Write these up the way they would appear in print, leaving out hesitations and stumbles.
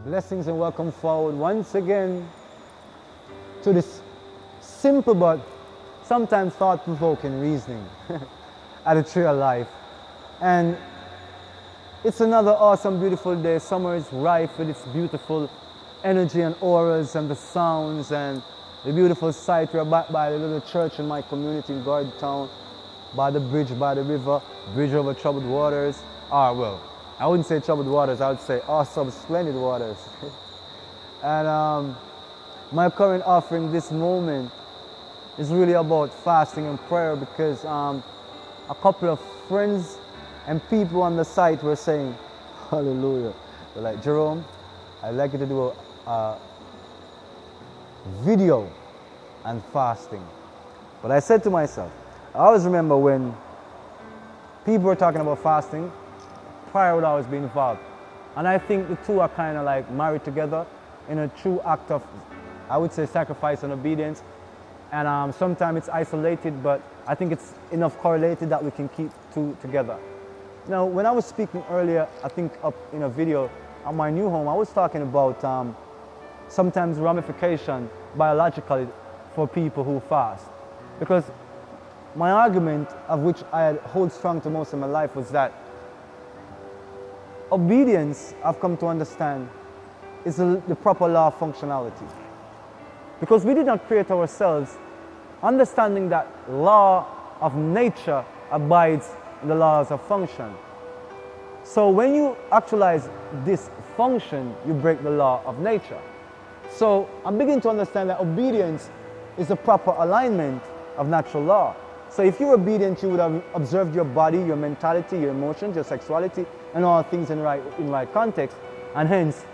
Blessings and welcome forward once again to this simple but sometimes thought-provoking reasoning at the Tree of Life. And it's another awesome, beautiful day. Summer is rife with its beautiful energy and auras and the sounds and the beautiful sight. We're back by the little church in my community in Gordontown, by the bridge, by the river, bridge over troubled waters. I wouldn't say troubled waters, I would say awesome, splendid waters. And my current offering this moment is really about fasting and prayer because a couple of friends and people on the site were saying, hallelujah. They're like, Jerome, I'd like you to do a video on fasting. But I said to myself, I always remember when people were talking about fasting, prayer would always be involved. And I think the two are kind of like married together in a true act of, I would say, sacrifice and obedience. And sometimes it's isolated, but I think it's enough correlated that we can keep two together. Now, when I was speaking earlier, I think up in a video on my new home, I was talking about sometimes ramification biologically for people who fast. Because my argument, of which I hold strong to most of my life, was that obedience, I've come to understand, is the proper law of functionality. Because we did not create ourselves, understanding that law of nature abides in the laws of function. So when you actualize this function, you break the law of nature. So I'm beginning to understand that obedience is the proper alignment of natural law. So if you're obedient, you would have observed your body, your mentality, your emotions, your sexuality, and all things in right context, and hence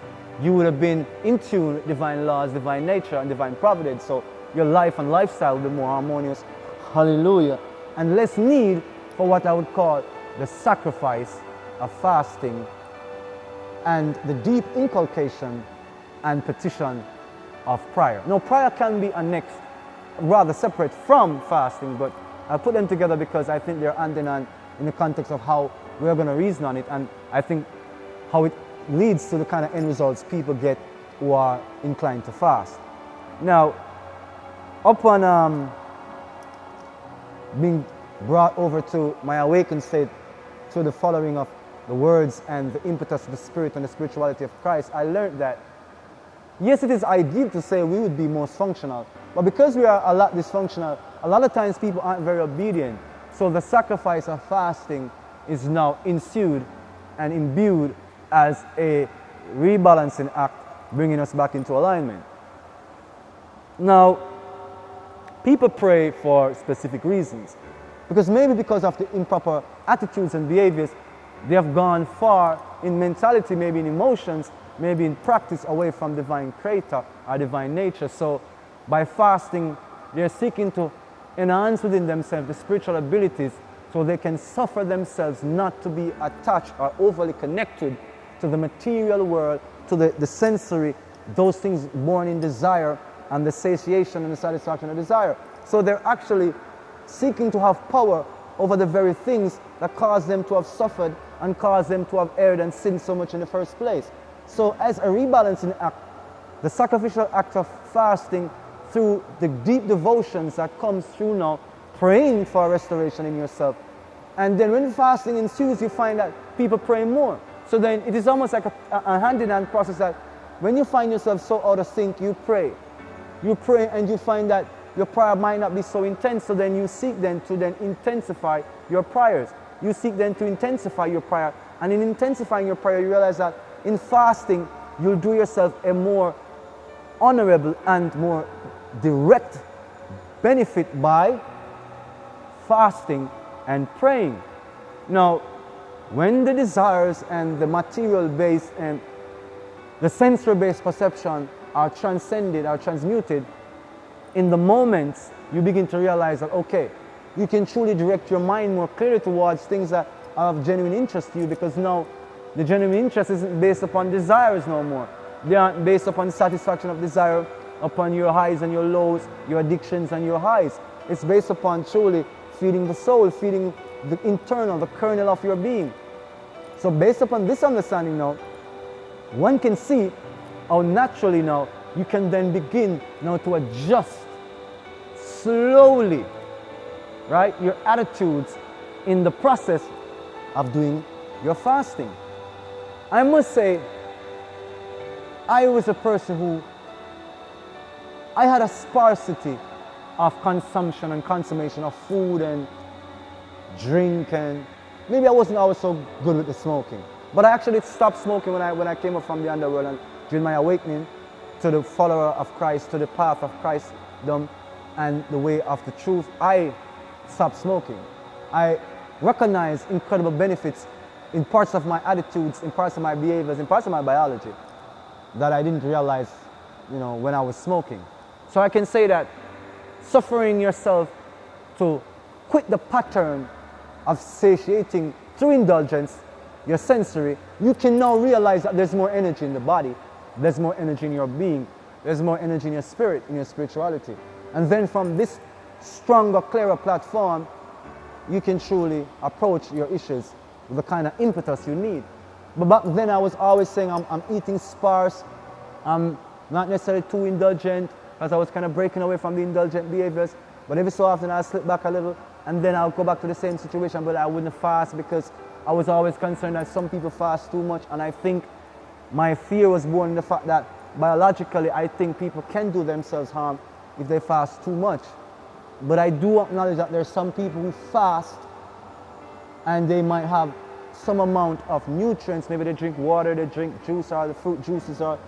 you would have been in tune with divine laws, divine nature, and divine providence. So your life and lifestyle will be more harmonious, hallelujah, and less need for what I would call the sacrifice of fasting and the deep inculcation and petition of prayer. Now, prayer can be annexed, rather separate from fasting, but I put them together because I think they're hand in hand in the context of how we're going to reason on it, and I think how it leads to the kind of end results people get who are inclined to fast. Now, upon being brought over to my awakened state through the following of the words and the impetus of the Spirit and the spirituality of Christ, I learned that, yes, it is ideal to say we would be most functional, but because we are a lot dysfunctional, a lot of times people aren't very obedient. So the sacrifice of fasting is now ensued and imbued as a rebalancing act, bringing us back into alignment. Now, people pray for specific reasons, because of the improper attitudes and behaviors, they have gone far in mentality, maybe in emotions, maybe in practice, away from divine creator or divine nature. So by fasting, they're seeking to enhance within themselves the spiritual abilities so they can suffer themselves not to be attached or overly connected to the material world, to the sensory, those things born in desire, and the satiation and the satisfaction of desire. So they're actually seeking to have power over the very things that cause them to have suffered and cause them to have erred and sinned so much in the first place. So as a rebalancing act, the sacrificial act of fasting through the deep devotions that comes through now, praying for restoration in yourself. And then when fasting ensues, you find that people pray more. So then it is almost like a hand-in-hand process that when you find yourself so out of sync, you pray. You pray and you find that your prayer might not be so intense, so then you seek then to then intensify your prayers. You seek then to intensify your prayer. And in intensifying your prayer, you realize that in fasting, you'll do yourself a more honorable and more direct benefit by fasting and praying. Now, when the desires and the material-based and the sensory-based perception are transcended, are transmuted, in the moments you begin to realize that, okay, you can truly direct your mind more clearly towards things that are of genuine interest to you, because now the genuine interest isn't based upon desires no more. They aren't based upon the satisfaction of desire, upon your highs and your lows, your addictions and your highs. It's based upon truly feeding the soul, feeding the internal, the kernel of your being. So based upon this understanding now, one can see how naturally now you can then begin now to adjust slowly, right, your attitudes in the process of doing your fasting. I must say, I was a person who, I had a sparsity of consumption and consummation of food and drink, and maybe I wasn't always so good with the smoking. But I actually stopped smoking when I came up from the underworld, and during my awakening to the follower of Christ, to the path of Christdom and the way of the truth, I stopped smoking. I recognized incredible benefits in parts of my attitudes, in parts of my behaviors, in parts of my biology that I didn't realize, when I was smoking. So I can say that suffering yourself to quit the pattern of satiating through indulgence, your sensory, you can now realize that there's more energy in the body, there's more energy in your being, there's more energy in your spirit, in your spirituality. And then from this stronger, clearer platform, you can truly approach your issues with the kind of impetus you need. But back then I was always saying I'm eating sparse, I'm not necessarily too indulgent, because I was kind of breaking away from the indulgent behaviors. But every so often I'll slip back a little, and then I'll go back to the same situation, but I wouldn't fast because I was always concerned that some people fast too much. And I think my fear was born in the fact that biologically I think people can do themselves harm if they fast too much. But I do acknowledge that there's some people who fast and they might have some amount of nutrients. Maybe they drink water, they drink juice, or the fruit juices, or.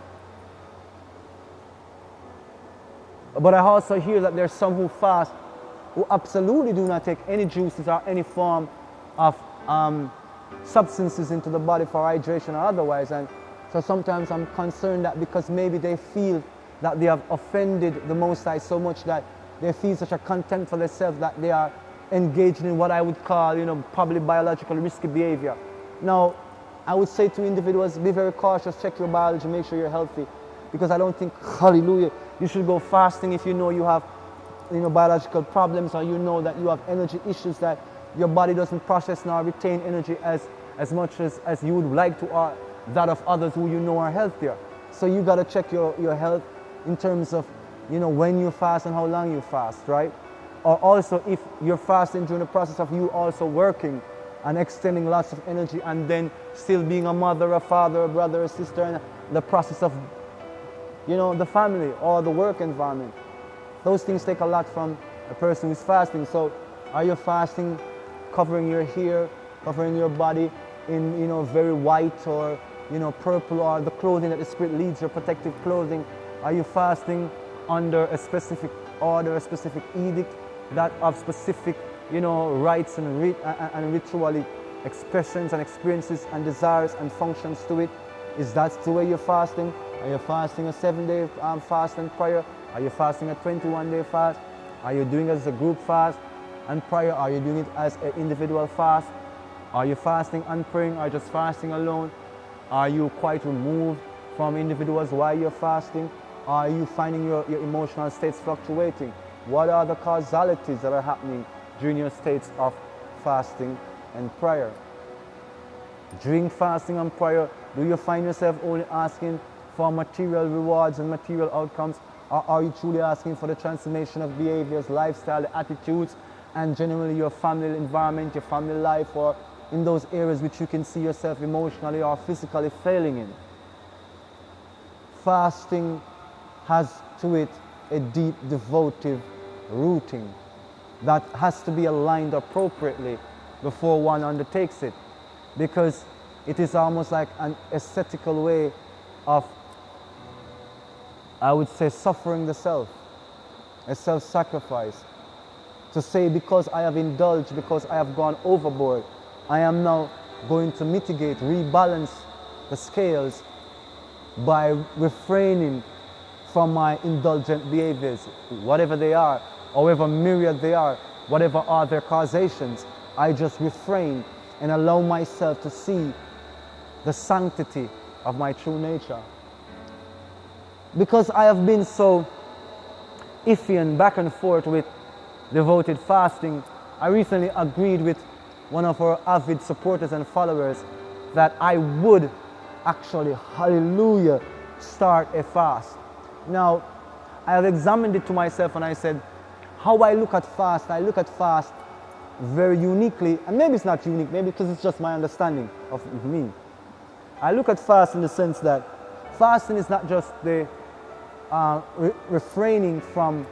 But I also hear that there's some who fast who absolutely do not take any juices or any form of substances into the body for hydration or otherwise. And so sometimes I'm concerned that because maybe they feel that they have offended the Most High so much that they feel such a contempt for themselves that they are engaging in what I would call, probably biologically risky behavior. Now, I would say to individuals, be very cautious, check your biology, make sure you're healthy. Because I don't think, hallelujah, you should go fasting if you know you have biological problems, or you know that you have energy issues, that your body doesn't process nor retain energy as much as you would like to, or that of others who you know are healthier. So you got to check your health in terms of when you fast and how long you fast, right? Or also if you're fasting during the process of you also working and extending lots of energy, and then still being a mother, a father, a brother, a sister, and the process of the family or the work environment. Those things take a lot from a person who's fasting. So are you fasting covering your hair, covering your body in very white or purple, or the clothing that the Spirit leads, your protective clothing? Are you fasting under a order, a specific edict that of specific rites and ritual expressions and experiences and desires and functions to it? Is that the way you're fasting? Are you fasting a 7-day fast and prayer? Are you fasting a 21-day fast? Are you doing it as a group fast and prayer? Are you doing it as an individual fast? Are you fasting and praying, or just fasting alone? Are you quite removed from individuals while you're fasting? Are you finding your emotional states fluctuating? What are the causalities that are happening during your states of fasting and prayer? During fasting and prayer, do you find yourself only asking for material rewards and material outcomes, or are you truly asking for the transformation of behaviors, lifestyle, attitudes, and generally your family environment, your family life, or in those areas which you can see yourself emotionally or physically failing in? Fasting has to it a deep devotive rooting that has to be aligned appropriately before one undertakes it, because it is almost like an ascetical way of, I would say, suffering the self, a self-sacrifice. To say, because I have indulged, because I have gone overboard, I am now going to mitigate, rebalance the scales by refraining from my indulgent behaviors, whatever they are, however myriad they are, whatever are their causations. I just refrain and allow myself to see the sanctity of my true nature. Because I have been so iffy and back and forth with devoted fasting, I recently agreed with one of our avid supporters and followers that I would actually, hallelujah, start a fast. Now, I have examined it to myself and I said, how I look at fast very uniquely, and maybe it's not unique, maybe because it's just my understanding of me. I look at fast in the sense that fasting is not just the refraining from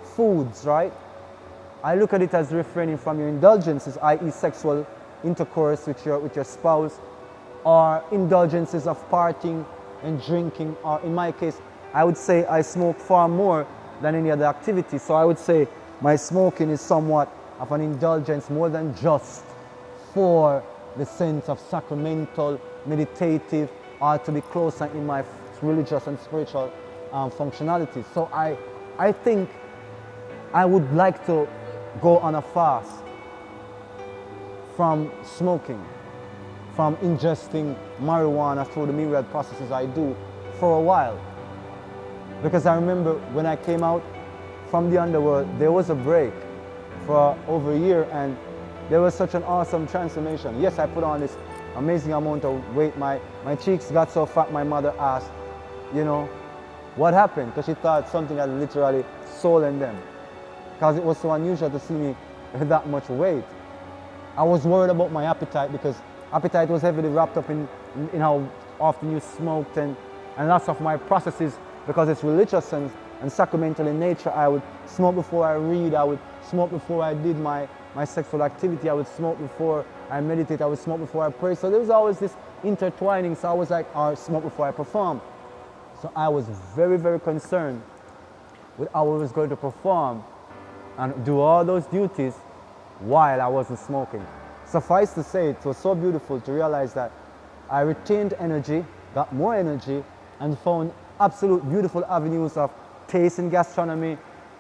foods, right? I look at it as refraining from your indulgences, i.e. sexual intercourse with your spouse, or indulgences of partying and drinking, or in my case, I would say I smoke far more than any other activity. So I would say my smoking is somewhat of an indulgence more than just for the sense of sacramental, meditative, or to be closer in my religious and spiritual functionality. So I think I would like to go on a fast from smoking, from ingesting marijuana through the myriad processes I do for a while. Because I remember when I came out from the underworld, there was a break for over a year, and there was such an awesome transformation. Yes, I put on this amazing amount of weight. My cheeks got so fat, my mother asked, you know, what happened? Because she thought something had literally stolen them. Because it was so unusual to see me with that much weight. I was worried about my appetite, because appetite was heavily wrapped up in how often you smoked, and lots of my processes, because it's religious and sacramental in nature. I would smoke before I read, I would smoke before I did my sexual activity, I would smoke before I meditate, I would smoke before I pray. So there was always this intertwining. So I was like, or smoke before I perform. So I was very, very concerned with how I was going to perform and do all those duties while I wasn't smoking. Suffice to say, it was so beautiful to realize that I retained energy, got more energy, and found absolute beautiful avenues of taste in gastronomy,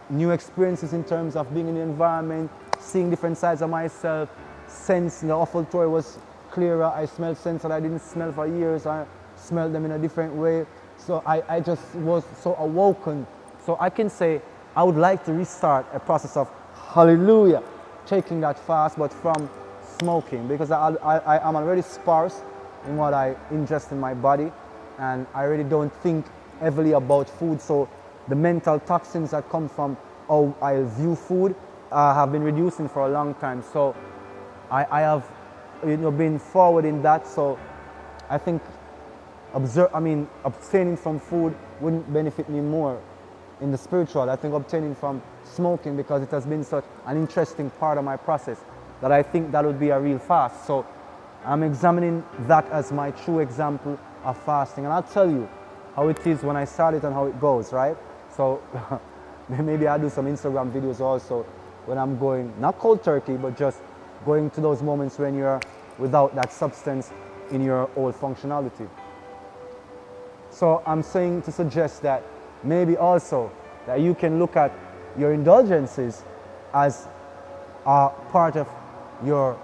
new experiences in terms of being in the environment, seeing different sides of myself, sense, the olfactory was clearer. I smelled scents that I didn't smell for years. I smelled them in a different way. So I just was so awoken. So I can say I would like to restart a process of, hallelujah, taking that fast, but from smoking, because I'm already sparse in what I ingest in my body, and I really don't think heavily about food. So the mental toxins that come from how I view food have been reducing for a long time. So I have, been forward in that. So I think abstaining from food wouldn't benefit me more in the spiritual. I think abstaining from smoking, because it has been such an interesting part of my process, that I think that would be a real fast. So I'm examining that as my true example of fasting. And I'll tell you how it is when I start it and how it goes, right? So maybe I'll do some Instagram videos also when I'm going, not cold turkey, but just going to those moments when you're without that substance in your whole functionality. So I'm saying to suggest that maybe also that you can look at your indulgences as a part of your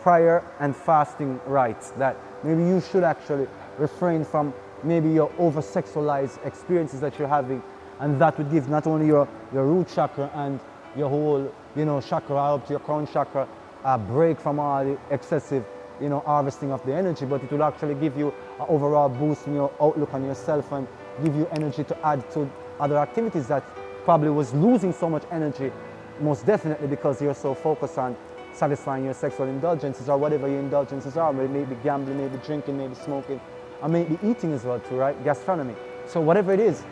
prayer and fasting rites, that maybe you should actually refrain from maybe your over-sexualized experiences that you're having, and that would give not only your root chakra and your whole chakra up to your crown chakra a break from all the excessive harvesting of the energy, but it will actually give you an overall boost in your outlook on yourself and give you energy to add to other activities that probably was losing so much energy, most definitely because you're so focused on satisfying your sexual indulgences, or whatever your indulgences are. Maybe gambling, maybe drinking, maybe smoking, or maybe eating as well too, right? Gastronomy. So whatever it is,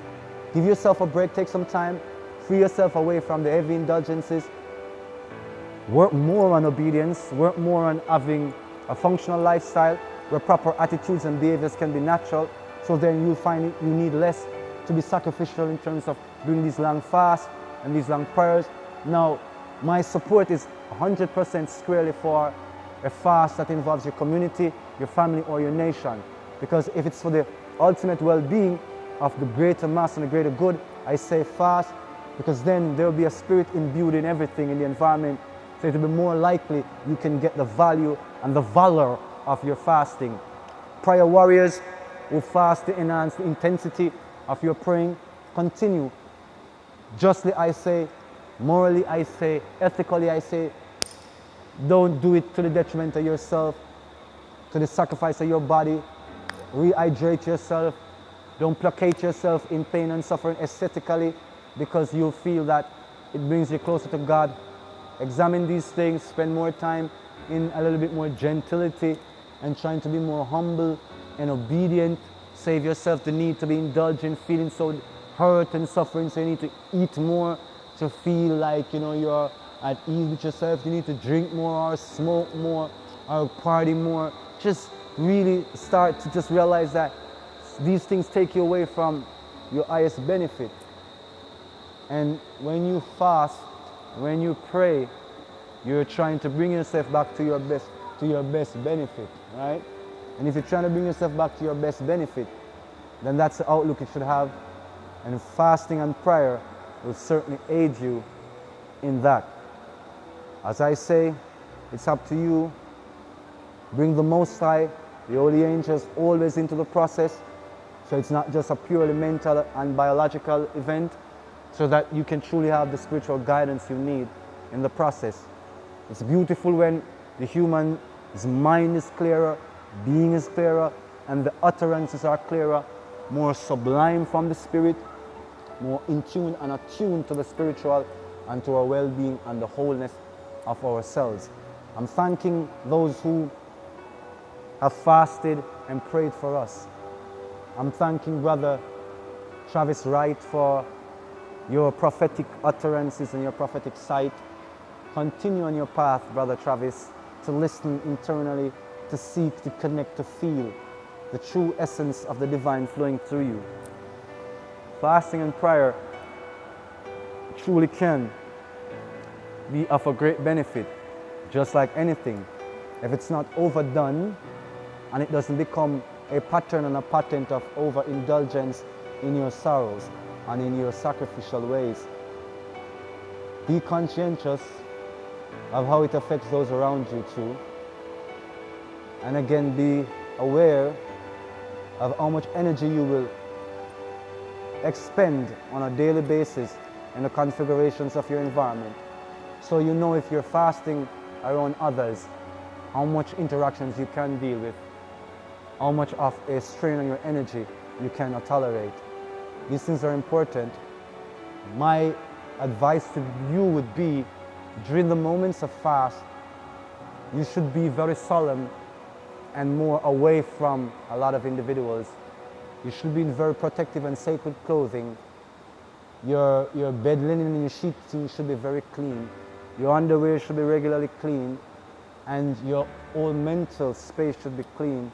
give yourself a break, take some time, free yourself away from the heavy indulgences, work more on obedience, work more on having a functional lifestyle where proper attitudes and behaviors can be natural. So then you'll find you need less to be sacrificial in terms of doing these long fasts and these long prayers. Now, my support is 100% squarely for a fast that involves your community, your family, or your nation. Because if it's for the ultimate well-being of the greater mass and the greater good, I say fast, because then there will be a spirit imbued in everything in the environment. So it will be more likely you can get the value and the valor of your fasting. Prayer warriors who fast to enhance the intensity of your praying, continue. Justly I say, morally I say, ethically I say, don't do it to the detriment of yourself, to the sacrifice of your body. Rehydrate yourself, Don't placate yourself in pain and suffering aesthetically because you feel that it brings you closer to God. Examine these things, spend more time in a little bit more gentility and trying to be more humble and obedient. Save yourself the need to be indulgent, feeling so hurt and suffering, so you need to eat more to feel like you're at ease with yourself. You need to drink more or smoke more or party more. Just really start to just realize that these things take you away from your highest benefit. And when you fast, when you pray, you're trying to bring yourself back to your best benefit, right? And if you're trying to bring yourself back to your best benefit, then that's the outlook you should have. And fasting and prayer will certainly aid you in that. As I say, it's up to you. Bring the Most High, the holy angels, always into the process, so it's not just a purely mental and biological event, so that you can truly have the spiritual guidance you need in the process. It's beautiful when the human's mind is clearer, being is clearer, and the utterances are clearer, more sublime from the spirit, more in tune and attuned to the spiritual and to our well-being and the wholeness of ourselves. I'm thanking those who have fasted and prayed for us. I'm thanking Brother Travis Wright for your prophetic utterances and your prophetic sight. Continue on your path, Brother Travis, to listen internally, to seek, to connect, to feel the true essence of the divine flowing through you. Fasting and prayer truly can be of a great benefit, just like anything. If it's not overdone and it doesn't become a pattern and a patent of overindulgence in your sorrows and in your sacrificial ways. Be conscientious of how it affects those around you too. And again, be aware of how much energy you will expend on a daily basis in the configurations of your environment. So you know if you're fasting around others, how much interactions you can deal with, how much of a strain on your energy you cannot tolerate. These things are important. My advice to you would be, during the moments of fast, you should be very solemn and more away from a lot of individuals. You should be in very protective and sacred clothing. Your bed linen and your sheeting should be very clean. Your underwear should be regularly clean. And your whole mental space should be clean.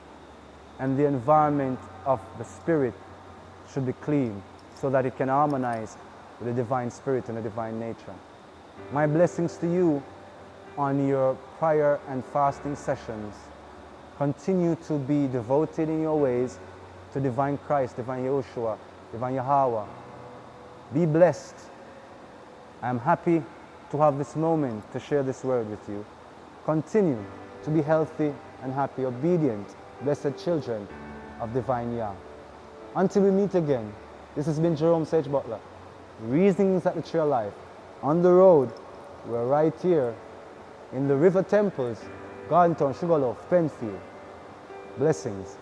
And the environment of the spirit should be clean so that it can harmonize with the divine spirit and the divine nature. My blessings to you on your prayer and fasting sessions. Continue to be devoted in your ways to divine Christ, divine Yahushua, divine Yahweh. Be blessed. I am happy to have this moment to share this word with you. Continue to be healthy and happy, obedient, blessed children of divine Yah. Until we meet again, this has been Jerome Sage Butler. Reasonings at the Tree of Life. On the road, we're right here in the River Temples, Gardentown, Sugarloaf, Penfield. Blessings.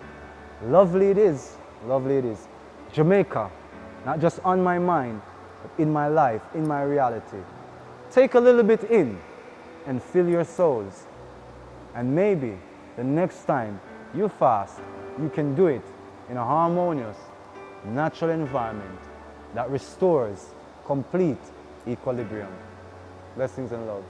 Lovely it is, lovely it is. Jamaica, not just on my mind, but in my life, in my reality. Take a little bit in and fill your souls. And maybe the next time you fast, you can do it in a harmonious, natural environment that restores complete equilibrium. Blessings and love.